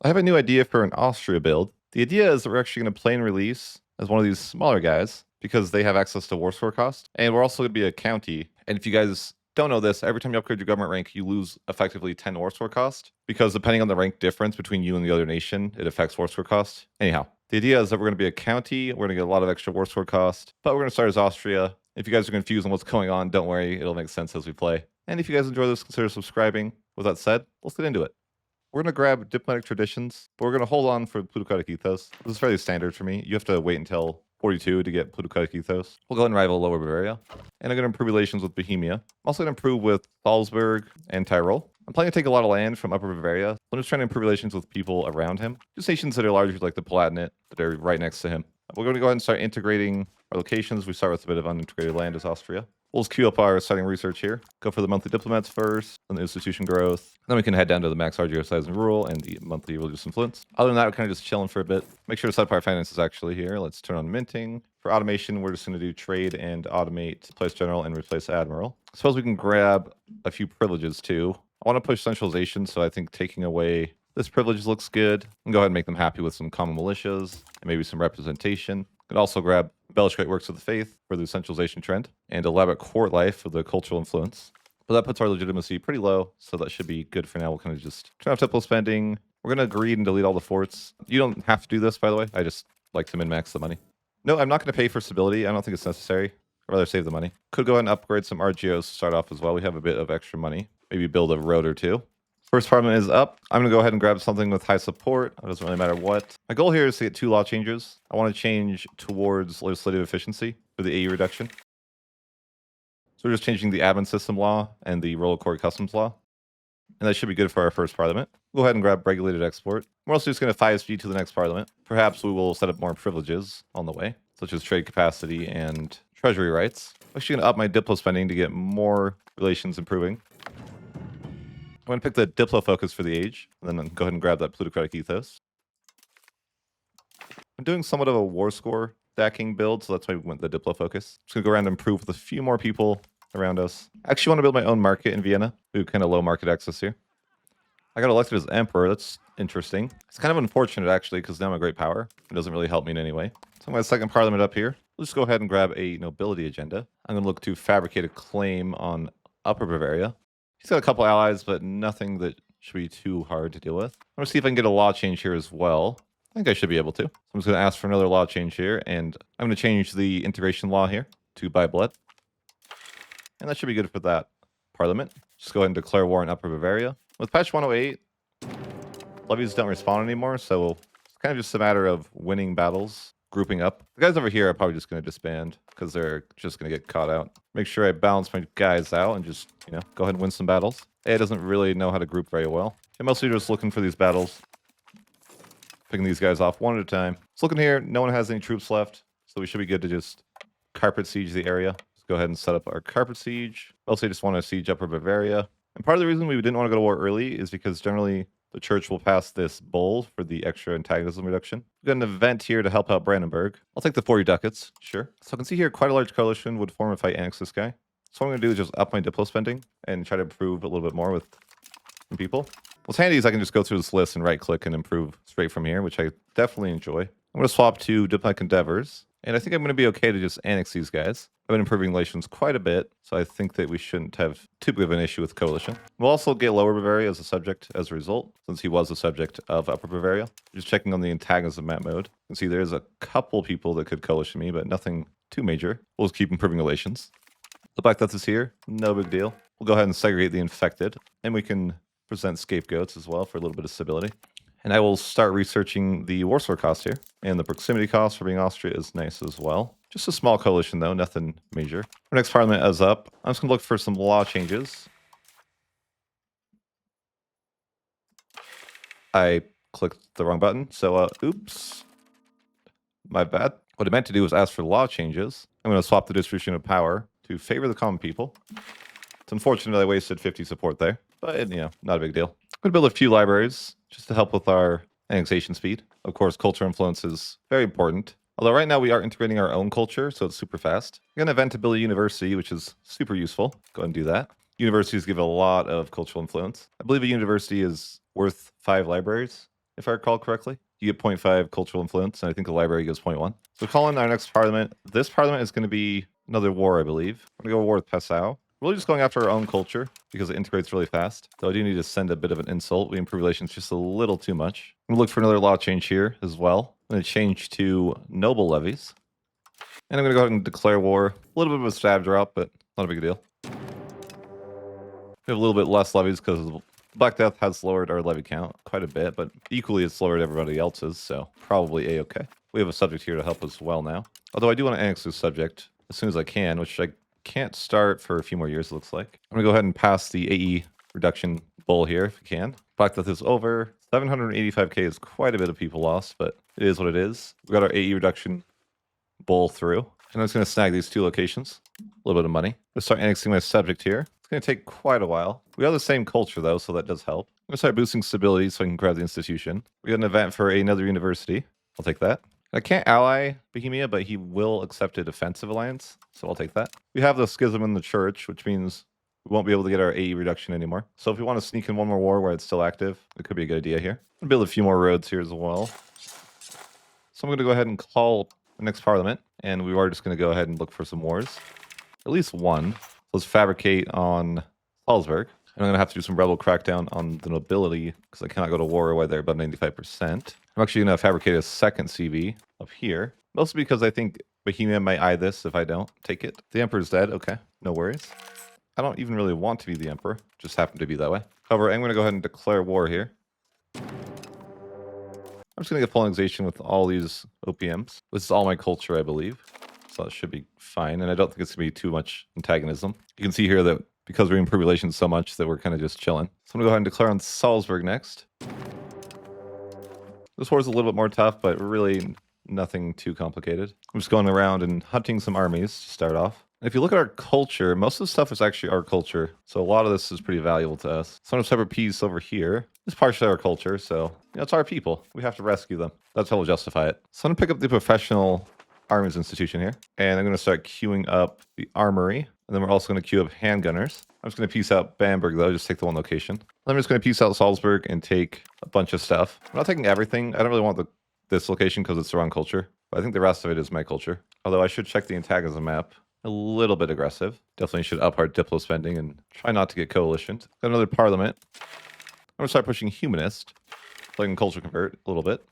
I have a new idea for an Austria build. The idea is that we're actually going to play and release as one of these smaller guys because they have access to war score cost. And we're also going to be a county. And if you guys don't know this, every time you upgrade your government rank, you lose effectively 10 war score cost because depending on the rank difference between you and the other nation, it affects war score cost. Anyhow, the idea is that we're going to be a county. We're going to get a lot of extra war score cost, but we're going to start as Austria. If you guys are confused on what's going on, don't worry. It'll make sense as we play. And if you guys enjoy this, consider subscribing. With that said, let's get into it. We're going to grab diplomatic traditions, but we're going to hold on for plutocratic ethos. This is fairly standard for me. You have to wait until 42 to get plutocratic ethos. We'll go ahead and rival Lower Bavaria. And I'm going to improve relations with Bohemia. I'm also going to improve with Salzburg and Tyrol. I'm planning to take a lot of land from Upper Bavaria. I'm just trying to improve relations with people around him. Just nations that are larger, like the Palatinate, that are right next to him. We're going to go ahead and start integrating our locations. We start with a bit of unintegrated land as Austria. We'll just queue up our starting research here. Go for the monthly diplomats first, then the institution growth. Then we can head down to the max RGO size and rural and the monthly religious influence. Other than that, we're kind of just chilling for a bit. Make sure to set up our finances actually here. Let's turn on minting. For automation, we're just going to do trade and automate place general and replace admiral. Suppose we can grab a few privileges too. I want to push centralization, so I think taking away this privilege looks good. And go ahead and make them happy with some common militias and maybe some representation. Can also grab embellish great works of the faith for the centralization trend and elaborate court life for the cultural influence. But that puts our legitimacy pretty low, so that should be good for now. We'll kind of just turn off temple spending. We're going to agree and delete all the forts. You don't have to do this, by the way. I just like to min-max the money. No, I'm not going to pay for stability. I don't think it's necessary. I'd rather save the money. Could go ahead and upgrade some RGOs to start off as well. We have a bit of extra money. Maybe build a road or two. First parliament is up. I'm going to go ahead and grab something with high support. It doesn't really matter what. My goal here is to get 2 law changes. I want to change towards legislative efficiency for the AE reduction. So we're just changing the admin system law and the royal court customs law. And that should be good for our first parliament. Go ahead and grab regulated export. We're also just going to 5G to the next parliament. Perhaps we will set up more privileges on the way, such as trade capacity and treasury rights. I'm actually going to up my diplo spending to get more relations improving. I'm going to pick the Diplo focus for the age, and then go ahead and grab that plutocratic ethos. I'm doing somewhat of a war score stacking build, so that's why we went the Diplo focus. Just going to go around and improve with a few more people around us. I actually want to build my own market in Vienna. We have kind of low market access here. I got elected as emperor. That's interesting. It's kind of unfortunate, actually, because now I'm a great power. It doesn't really help me in any way. So I'm going to second parliament up here. Let's just go ahead and grab a nobility agenda. I'm going to look to fabricate a claim on Upper Bavaria. He's got a couple allies, but nothing that should be too hard to deal with. I'm going to see if I can get a law change here as well. I think I should be able to. So I'm just going to ask for another law change here, and I'm going to change the integration law here to by blood. And that should be good for that parliament. Just go ahead and declare war on Upper Bavaria. With patch 108, levies don't respond anymore, so it's kind of just a matter of winning battles, grouping up. The guys over here are probably just going to disband because they're just going to get caught out. Make sure I balance my guys out and just, go ahead and win some battles. A doesn't really know how to group very well. I'm mostly just looking for these battles. Picking these guys off one at a time. So looking here, no one has any troops left, so we should be good to just carpet siege the area. Let's go ahead and set up our carpet siege. Also, just want to siege Upper Bavaria. And part of the reason we didn't want to go to war early is because generally the church will pass this bull for the extra antagonism reduction. We've got an event here to help out Brandenburg. I'll take the 40 ducats, sure. So I can see here quite a large coalition would form if I annex this guy. So what I'm going to do is just up my diplo spending and try to improve a little bit more with some people. What's handy is I can just go through this list and right-click and improve straight from here, which I definitely enjoy. I'm going to swap to diplomatic endeavors, and I think I'm going to be okay to just annex these guys. I've been improving relations quite a bit, so I think that we shouldn't have too big of an issue with coalition. We'll also get Lower Bavaria as a subject as a result, since he was a subject of Upper Bavaria. Just checking on the antagonism map mode. You can see there's a couple people that could coalition me, but nothing too major. We'll just keep improving relations. The Black Death is here, no big deal. We'll go ahead and segregate the infected, and we can present scapegoats as well for a little bit of stability. And I will start researching the war score cost here. And the proximity cost for being Austria is nice as well. Just a small coalition though, nothing major. Our next parliament is up. I'm just gonna look for some law changes. I clicked the wrong button, so oops. My bad. What I meant to do was ask for law changes. I'm gonna swap the distribution of power to favor the common people. It's unfortunate I wasted 50 support there, but not a big deal. I'm gonna build a few libraries just to help with our annexation speed. Of course, culture influence is very important. Although right now we are integrating our own culture, so it's super fast. We're gonna event to build a university, which is super useful. Go ahead and do that. Universities give a lot of cultural influence. I believe a university is worth 5 libraries if I recall correctly. You get 0.5 cultural influence, and I think the library gives 0.1. So we call in our next parliament. This parliament is going to be another war, I believe. I'm going to go war with Passau. We're really just going after our own culture because it integrates really fast. Though I do need to send a bit of an insult. We improve relations just a little too much. I'm going to look for another law change here as well. I'm going to change to noble levies. And I'm going to go ahead and declare war. A little bit of a stab drop, but not a big deal. We have a little bit less levies because Black Death has lowered our levy count quite a bit, but equally it's lowered everybody else's, so probably a-okay. We have a subject here to help as well now. Although I do want to annex this subject as soon as I can, which I can't start for a few more years, it looks like. I'm going to go ahead and pass the AE reduction bull here if we can. Black Death is over. 785k is quite a bit of people lost, but it is what it is. We got our AE reduction bull through. And I'm just going to snag these 2 locations. A little bit of money. Let's start annexing my subject here. It's going to take quite a while. We have the same culture, though, so that does help. I'm going to start boosting stability so I can grab the institution. We got an event for another university. I'll take that. I can't ally Bohemia, but he will accept a defensive alliance, so I'll take that. We have the schism in the church, which means we won't be able to get our AE reduction anymore. So if we want to sneak in one more war where it's still active, it could be a good idea here. I'll build a few more roads here as well. So I'm going to go ahead and call the next parliament, and we are just going to go ahead and look for some wars. At least one. Let's fabricate on Salzburg. And I'm going to have to do some rebel crackdown on the nobility because I cannot go to war while they're above 95%. I'm actually going to fabricate a second CV up here. Mostly because I think Bohemia might eye this if I don't take it. The Emperor's dead. Okay, no worries. I don't even really want to be the Emperor. Just happen to be that way. However, I'm going to go ahead and declare war here. I'm just going to get full annexation with all these OPMs. This is all my culture, I believe. So it should be fine. And I don't think it's going to be too much antagonism. You can see here that because we improve relations so much that we're kind of just chilling. So I'm going to go ahead and declare on Salzburg next. This war is a little bit more tough, but really nothing too complicated. I'm just going around and hunting some armies to start off. And if you look at our culture, most of the stuff is actually our culture. So a lot of this is pretty valuable to us. Some separate piece over here is partially our culture. So, it's our people. We have to rescue them. That's how we'll justify it. So I'm going to pick up the professional armies institution here. And I'm going to start queuing up the armory. And then we're also going to queue up handgunners. I'm just going to piece out Bamberg, though. Just take the one location. I'm just going to piece out Salzburg and take a bunch of stuff. I'm not taking everything. I don't really want this location because it's the wrong culture. But I think the rest of it is my culture. Although I should check the antagonism map. A little bit aggressive. Definitely should up our diplo spending and try not to get coalitioned. Got another parliament. I'm going to start pushing humanist. So I can culture convert a little bit.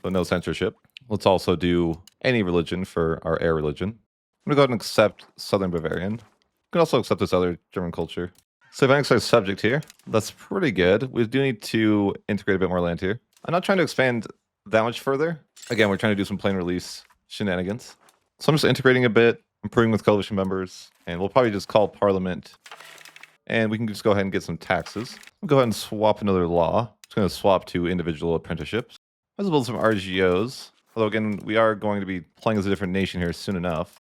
But no censorship. Let's also do any religion for our air religion. I'm going to go ahead and accept Southern Bavarian. We can also accept this other German culture. So if I next our subject here, that's pretty good. We do need to integrate a bit more land here. I'm not trying to expand that much further. Again, we're trying to do some plain release shenanigans. So I'm just integrating a bit, improving with coalition members, and we'll probably just call Parliament. And we can just go ahead and get some taxes. We'll go ahead and swap another law. It's going to swap to individual apprenticeships. Let's build some RGOs. Although again, we are going to be playing as a different nation here soon enough.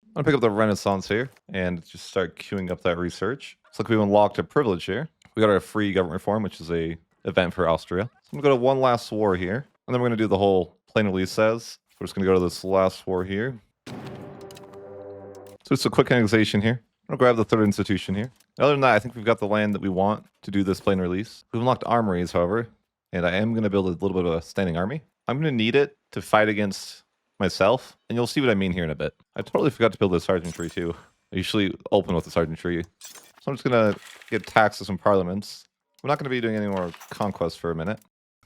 I'm going to pick up the Renaissance here and just start queuing up that research. Looks like we've unlocked a privilege here. We got our free government reform, which is a event for Austria. So I'm going to go to one last war here. And then we're going to do the whole plain release says. We're just going to go to this last war here. So it's a quick annexation here. I'm going to grab the third institution here. Other than that, I think we've got the land that we want to do this plain release. We've unlocked armories, however. And I am going to build a little bit of a standing army. I'm going to need it to fight against myself, and you'll see what I mean here in a bit. I totally forgot to build the sergeantry too. I usually open with the sergeantry. So I'm just going to get taxes from parliaments. I'm not going to be doing any more conquest for a minute.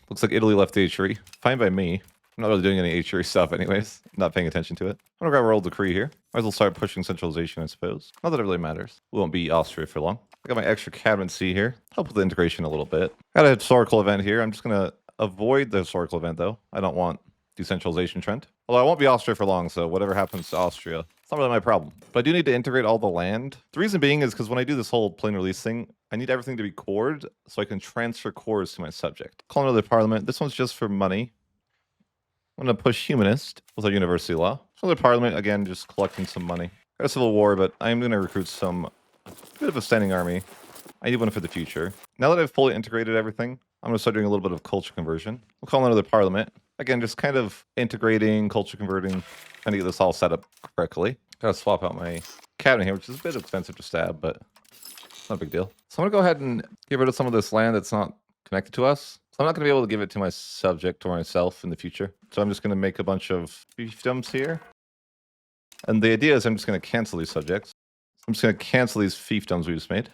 Looks like Italy left the H3. Fine by me. I'm not really doing any H3 stuff anyways. Not paying attention to it. I'm going to grab a royal decree here. Might as well start pushing centralization, I suppose. Not that it really matters. We won't be Austria for long. I got my extra cabinet here. Help with the integration a little bit. Got a historical event here. I'm just going to avoid the historical event, though. I don't want decentralization trend. Although I won't be Austria for long, so whatever happens to Austria, it's not really my problem. But I do need to integrate all the land. The reason being is because when I do this whole plain release thing, I need everything to be cored so I can transfer cores to my subject. Call another parliament. This one's just for money. I'm going to push humanist with our university law. Another parliament, again, just collecting some money. Got a civil war, but I am going to recruit some bit of a standing army. I need one for the future. Now that I've fully integrated everything, I'm going to start doing a little bit of culture conversion. We'll call another parliament. Again, just kind of integrating, culture converting, trying to get this all set up correctly. Gotta swap out my cabinet here, which is a bit expensive to stab, but not a big deal. So I'm gonna go ahead and get rid of some of this land that's not connected to us. So I'm not going to be able to give it to my subject or myself in the future. So I'm just going to make a bunch of fiefdoms here. And the idea is I'm just going to cancel these subjects. I'm just going to cancel these fiefdoms we just made.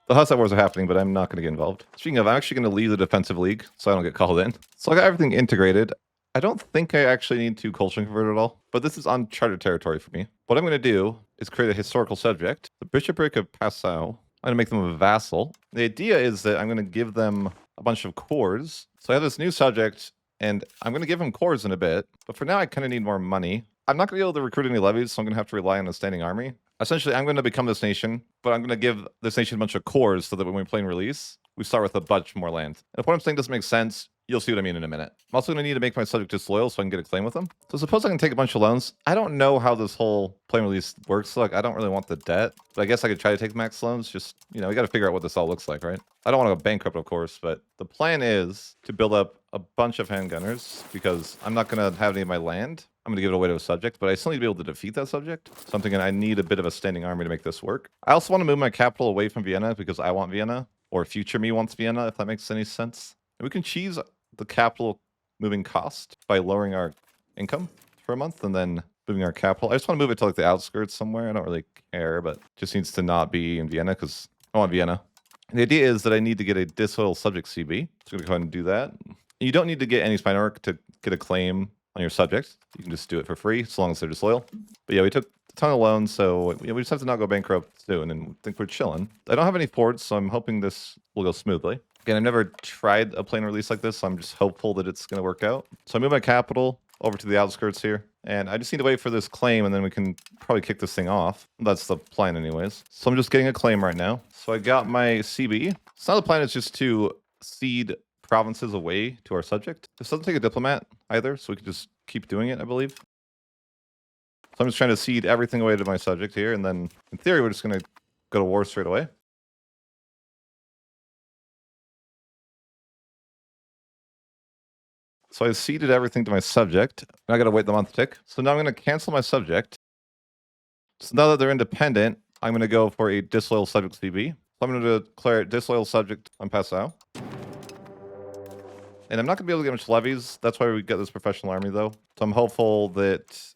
The Hussite wars are happening, but I'm not going to get involved. Speaking of, I'm actually going to leave the defensive league so I don't get called in. So I got everything integrated. I don't think I actually need to culture convert at all, but this is uncharted territory for me. What I'm going to do is create a historical subject, the bishopric of Passau. I'm going to make them a vassal. The idea is that I'm going to give them a bunch of cores. So I have this new subject, and I'm going to give him cores in a bit, but for now I kind of need more money. I'm not going to be able to recruit any levies, so I'm going to have to rely on a standing army. Essentially, I'm going to become this nation, but I'm going to give this nation a bunch of cores so that when we play in release, we start with a bunch more land. And if what I'm saying doesn't make sense, you'll see what I mean in a minute. I'm also going to need to make my subject disloyal so I can get a claim with them. So suppose I can take a bunch of loans. I don't know how this whole play and release works. Like, I don't really want the debt, but I guess I could try to take max loans. Just, you know, we got to figure out what this all looks like, right? I don't want to go bankrupt, of course, but the plan is to build up a bunch of handgunners because I'm not going to have any of my land. I'm going to give it away to a subject, but I still need to be able to defeat that subject. So I'm thinking I need a bit of a standing army to make this work. I also want to move my capital away from Vienna because I want Vienna, or future me wants Vienna, if that makes any sense. And we can cheese the capital moving cost by lowering our income for a month and then moving our capital. I just want to move it to like the outskirts somewhere. I don't really care, but just needs to not be in Vienna because I want Vienna. And the idea is that I need to get a disloyal subject CB. So I'm going to go ahead and do that. You don't need to get any spine orc to get a claim on your subjects. You can just do it for free as long as they're disloyal. But yeah, we took a ton of loans, so we just have to not go bankrupt soon, and I think we're chilling. I don't have any forts, so I'm hoping this will go smoothly. Again, I've never tried a plane release like this, so I'm just hopeful that it's going to work out. So I move my capital over to the outskirts here, and I just need to wait for this claim, and then we can probably kick this thing off. That's the plan anyways. So I'm just getting a claim right now. So I got my CB. So now the plan is just to cede provinces away to our subject. This doesn't take a diplomat either, so we can just keep doing it, I believe. So I'm just trying to cede everything away to my subject here, and then in theory, we're just going to go to war straight away. So I ceded everything to my subject, and I got to wait the month tick. So now I'm going to cancel my subject. So now that they're independent, I'm going to go for a disloyal subject CB. So I'm going to declare disloyal subject on Passau. And I'm not going to be able to get much levies. That's why we get this professional army, though. So I'm hopeful that,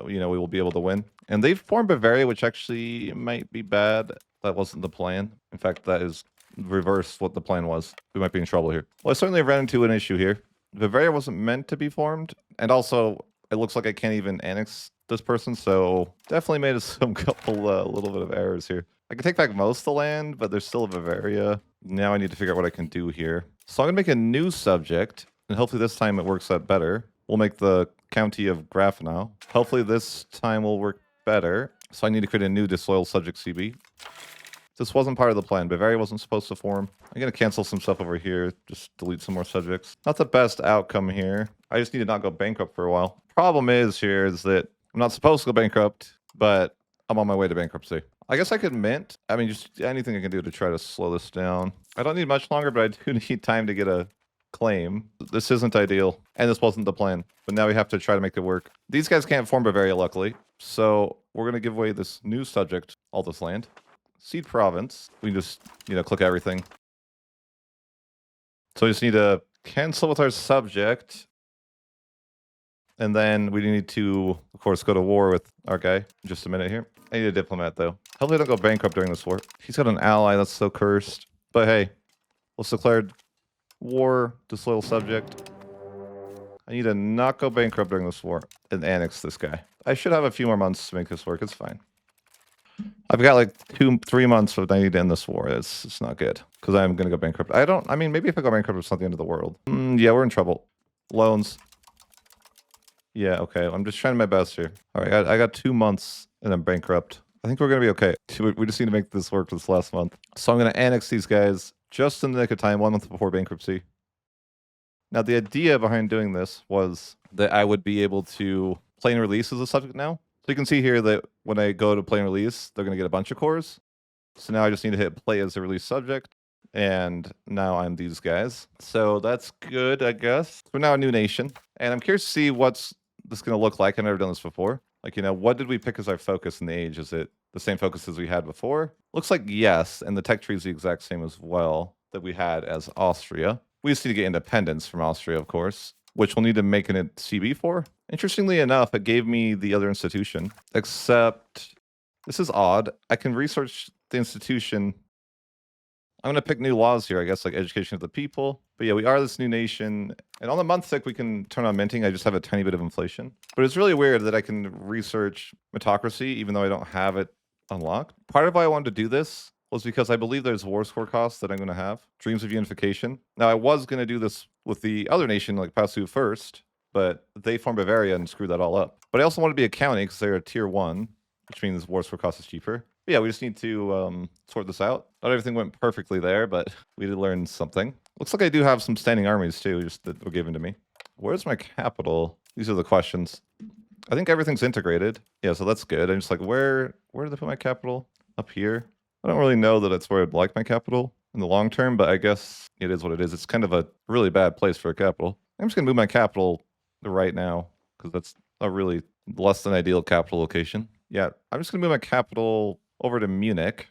you know, we will be able to win. And they've formed Bavaria, which actually might be bad. That wasn't the plan. In fact, that is reverse what the plan was. We might be in trouble here. Well, I certainly ran into an issue here. Bavaria wasn't meant to be formed. And also, it looks like I can't even annex this person. So definitely made some couple little bit of errors here. I can take back most of the land, but there's still a Bavaria. Now I need to figure out what I can do here. So I'm going to make a new subject, and hopefully this time it works out better. We'll make the county of Grafenau. Hopefully this time will work better. So I need to create a new disloyal subject CB. This wasn't part of the plan. Bavaria wasn't supposed to form. I'm going to cancel some stuff over here. Just delete some more subjects. Not the best outcome here. I just need to not go bankrupt for a while. Problem is here is that I'm not supposed to go bankrupt, but I'm on my way to bankruptcy. I guess I could mint. I mean, just anything I can do to try to slow this down. I don't need much longer, but I do need time to get a claim. This isn't ideal, and this wasn't the plan. But now we have to try to make it work. These guys can't form Bavaria, luckily. So we're going to give away this new subject, all this land. Seed province. We can just, you know, click everything. So we just need to cancel with our subject. And then we need to, of course, go to war with our guy. Just a minute here. I need a diplomat, though. Hopefully I don't go bankrupt during this war. He's got an ally that's so cursed. But hey, let's declare war, disloyal subject. I need to not go bankrupt during this war and annex this guy. I should have a few more months to make this work. It's fine. I've got like 2-3 months of I need to end this war. It's not good because I'm going to go bankrupt. I mean, maybe if I go bankrupt, it's not the end of the world. Yeah, we're in trouble. Loans. Yeah, okay. I'm just trying my best here. All right, I got 2 months and I'm bankrupt. I think we're going to be okay. We just need to make this work this last month. So I'm going to annex these guys just in the nick of time, 1 month before bankruptcy. Now, the idea behind doing this was that I would be able to play and release as a subject now. So you can see here that when I go to play and release, they're going to get a bunch of cores. So now I just need to hit play as a release subject. And now I'm these guys. So that's good, I guess. We're now a new nation. And I'm curious to see what's this going to look like. I've never done this before. Like, you know, what did we pick as our focus in the age? Is it the same focus as we had before? Looks like yes. And the tech tree is the exact same as well that we had as Austria. We just need to get independence from Austria, of course, which we'll need to make an CB for. Interestingly enough, it gave me the other institution, except this is odd. I can research the institution. I'm going to pick new laws here, I guess, like education of the people. But yeah, we are this new nation. And on the month tick, we can turn on minting. I just have a tiny bit of inflation. But it's really weird that I can research meritocracy, even though I don't have it unlocked. Part of why I wanted to do this was because I believe there's war score costs that I'm going to have. Dreams of unification. Now, I was going to do this with the other nation, like Pasu first, but they formed Bavaria and screwed that all up. But I also want to be a county because they're a tier 1, which means war score cost is cheaper. But yeah, we just need to sort this out. Not everything went perfectly there, but we did learn something. Looks like I do have some standing armies too, just that were given to me. Where's my capital? These are the questions. I think everything's integrated. Yeah, so that's good. I'm just like, where did I put my capital? Up here? I don't really know that it's where I'd like my capital in the long term, but I guess it is what it is. It's kind of a really bad place for a capital. I'm just gonna move my capital right now because that's a really less than ideal capital location. Yeah, I'm just gonna move my capital over to Munich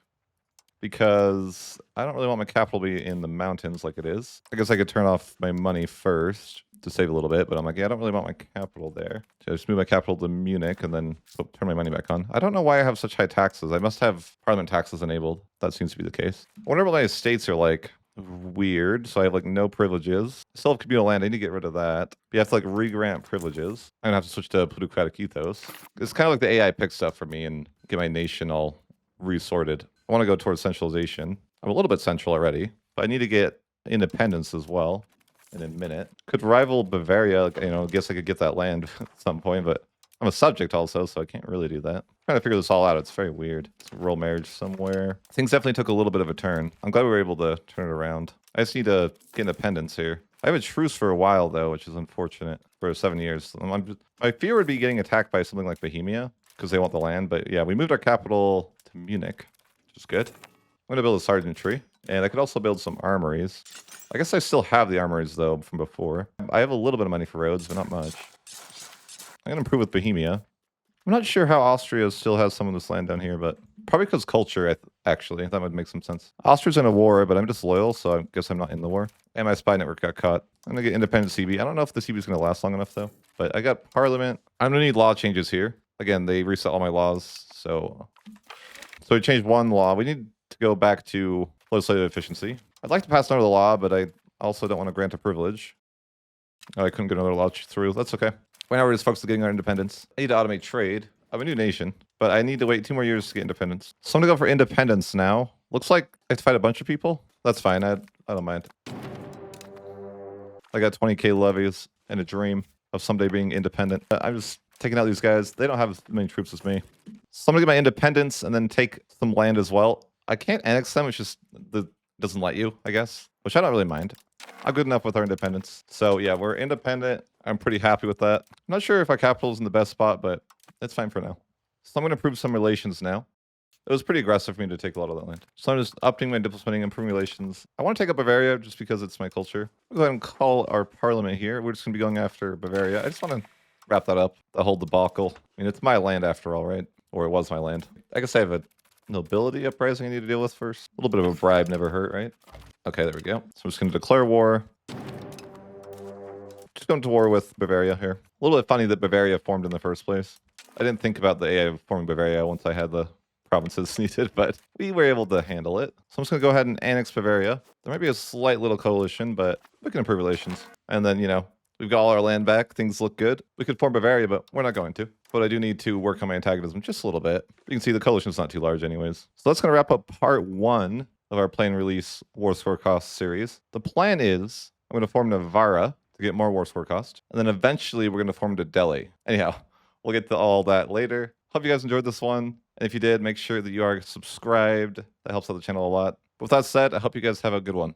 because I don't really want my capital to be in the mountains like it is. I guess I could turn off my money first to save a little bit, but I'm like, yeah, I don't really want my capital there. So I just move my capital to Munich and then turn my money back on. I don't know why I have such high taxes. I must have parliament taxes enabled. That seems to be the case. I wonder what my estates are like. Weird. So I have like no privileges. Still have communal land. I need to get rid of that. You have to like re-grant privileges. I'm gonna have to switch to plutocratic ethos. It's kind of like the AI pick stuff for me and get my nation all resorted. I want to go towards centralization. I'm a little bit central already, but I need to get independence as well in a minute. Could rival Bavaria. You know, I guess I could get that land at some point, but I'm a subject also, so I can't really do that. I'm trying to figure this all out. It's very weird. It's a royal marriage somewhere. Things definitely took a little bit of a turn. I'm glad we were able to turn it around. I just need to get independence here. I have a truce for a while, though, which is unfortunate, for 7 years. My fear would be getting attacked by something like Bohemia, because they want the land. But yeah, we moved our capital to Munich, which is good. I'm going to build a sergeantry, and I could also build some armories. I guess I still have the armories, though, from before. I have a little bit of money for roads, but not much. I'm going to improve with Bohemia. I'm not sure how Austria still has some of this land down here, but probably because culture, actually. That would make some sense. Austria's in a war, but I'm disloyal, so I guess I'm not in the war. And my spy network got caught. I'm going to get independent CB. I don't know if the CB is going to last long enough, though. But I got parliament. I'm going to need law changes here. Again, they reset all my laws, so we changed one law. We need to go back to legislative efficiency. I'd like to pass another law, but I also don't want to grant a privilege. Oh, I couldn't get another law through. That's okay. Right now we're just focused on getting our independence. I need to automate trade. I'm a new nation, but I need to wait 2 more years to get independence. So I'm gonna go for independence now. Looks like I have to fight a bunch of people. That's fine. I don't mind. I got 20k levies and a dream of someday being independent. I'm just taking out these guys. They don't have as many troops as me. So I'm gonna get my independence and then take some land as well. I can't annex them. It's just doesn't let you, I guess, which I don't really mind. I'm good enough with our independence. So yeah, we're independent. I'm pretty happy with that. I'm not sure if our capital is in the best spot, but it's fine for now. So I'm going to improve some relations now. It was pretty aggressive for me to take a lot of that land. So I'm just upping my diplomating, improving relations. I want to take up Bavaria just because it's my culture. We'll go ahead and call our parliament here. We're just going to be going after Bavaria. I just want to wrap that up, the whole debacle. I mean, it's my land after all, right? Or it was my land. I guess I have a nobility uprising I need to deal with first. A little bit of a bribe never hurt, right? Okay, there we go. So I'm just going to declare war. Just going to war with Bavaria here. A little bit funny that Bavaria formed in the first place. I didn't think about the AI of forming Bavaria once I had the provinces needed, but we were able to handle it. So I'm just going to go ahead and annex Bavaria. There might be a slight little coalition, but we can improve relations. And then, you know, we've got all our land back. Things look good. We could form Bavaria, but we're not going to. But I do need to work on my antagonism just a little bit. You can see the coalition's not too large anyways. So that's going to wrap up part 1 of our plane release war score cost series. The plan is I'm going to form Navarra to get more war score cost. And then eventually we're going to form to Delhi. Anyhow, we'll get to all that later. Hope you guys enjoyed this one. And if you did, make sure that you are subscribed. That helps out the channel a lot. But with that said, I hope you guys have a good one.